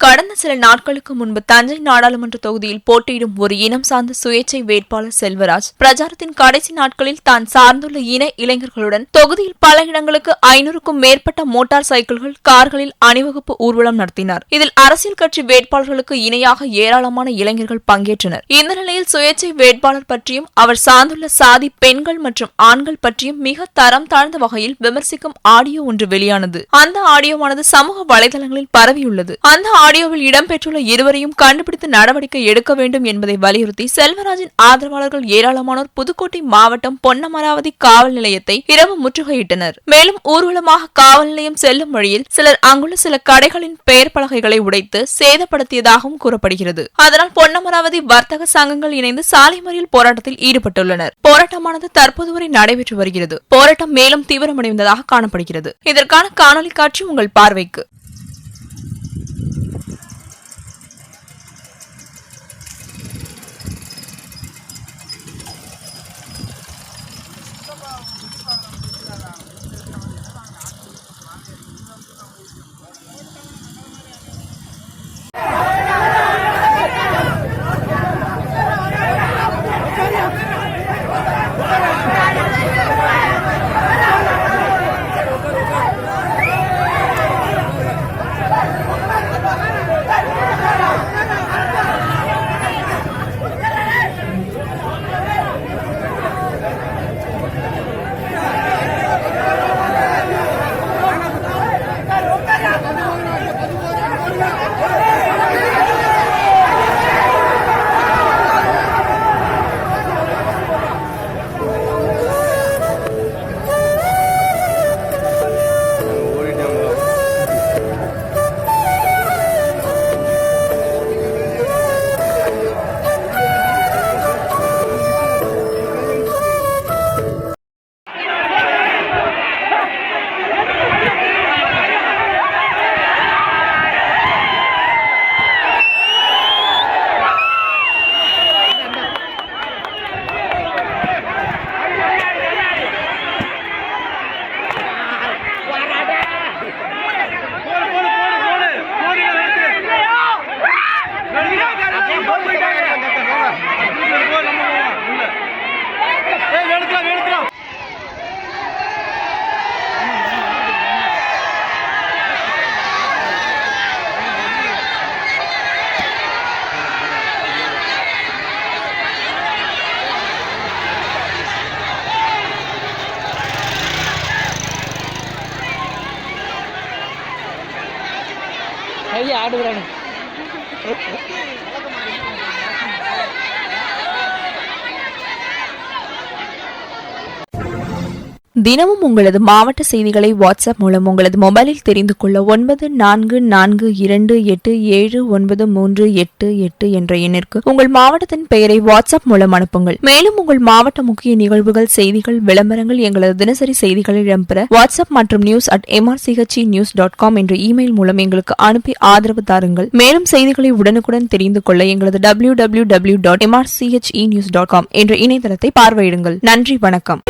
கடந்த சில நாட்களுக்கு முன்பு தஞ்சை நாடாளுமன்ற தொகுதியில் போட்டியிடும் ஒரு இனம் சார்ந்த சுயேட்சை வேட்பாளர் செல்வராஜ் பிரச்சாரத்தின் கடைசி நாட்களில் தான் சார்ந்துள்ள இன இளைஞர்களுடன் தொகுதியில் பல இடங்களுக்கு 500க்கும் மேற்பட்ட மோட்டார் சைக்கிள்கள் கார்களில் அணிவகுப்பு ஊர்வலம் நடத்தினார். இதில் அரசியல் கட்சி வேட்பாளர்களுக்கு இணையாக ஏராளமான இளைஞர்கள் பங்கேற்றனர். இந்த நிலையில் சுயேட்சை வேட்பாளர் பற்றியும் அவர் சார்ந்துள்ள சாதி பெண்கள் மற்றும் ஆண்கள் பற்றியும் மிக தரம் தாழ்ந்த வகையில் விமர்சிக்கும் ஆடியோ ஒன்று வெளியானது. அந்த ஆடியோவானது சமூக வலைதளங்களில் பரவியுள்ளது. அந்த ஆடியோவில் இடம்பெற்றுள்ள இருவரையும் கண்டுபிடித்து நடவடிக்கை எடுக்க வேண்டும் என்பதை வலியுறுத்தி செல்வராஜின் ஆதரவாளர்கள் ஏராளமானோர் புதுக்கோட்டை மாவட்டம் பொன்னமராவதி காவல் நிலையத்தை இரவு முற்றுகையிட்டனர். மேலும் ஊர்வலமாக காவல் நிலையம் செல்லும் வழியில் சிலர் அங்குள்ள சில கடைகளின் பெயர் பலகைகளை உடைத்து சேதப்படுத்தியதாகவும் கூறப்படுகிறது. அதனால் பொன்னமராவதி வர்த்தக சங்கங்கள் இணைந்து சாலை மறியல் போராட்டத்தில் ஈடுபட்டுள்ளனர். போராட்டமானது தற்போது வரை நடைபெற்று வருகிறது. போராட்டம் மேலும் தீவிரமடைந்ததாக காணப்படுகிறது. இதற்கான காணொலி காட்சி உங்கள் பார்வைக்கு. ஆடுகிறானு தினமும் உங்களது மாவட்ட செய்திகளை வாட்ஸ்அப் மூலம் உங்களது மொபைலில் தெரிந்து கொள்ள 9442879388 என்ற எண்ணிற்கு உங்கள் மாவட்டத்தின் பெயரை வாட்ஸ்அப் மூலம் அனுப்புங்கள். மேலும் உங்கள் மாவட்ட முக்கிய நிகழ்வுகள், செய்திகள், விளம்பரங்கள் எங்களது தினசரி செய்திகளில் இடம்பெற வாட்ஸ்அப் மற்றும் news@mrchenews.com என்ற இமெயில் மூலம் எங்களுக்கு அனுப்பி ஆதரவு தாருங்கள். மேலும் செய்திகளை உடனுக்குடன் தெரிந்து கொள்ள எங்களது www.mrchenews.com என்ற இணையதளத்தை பார்வையிடுங்கள். நன்றி, வணக்கம்.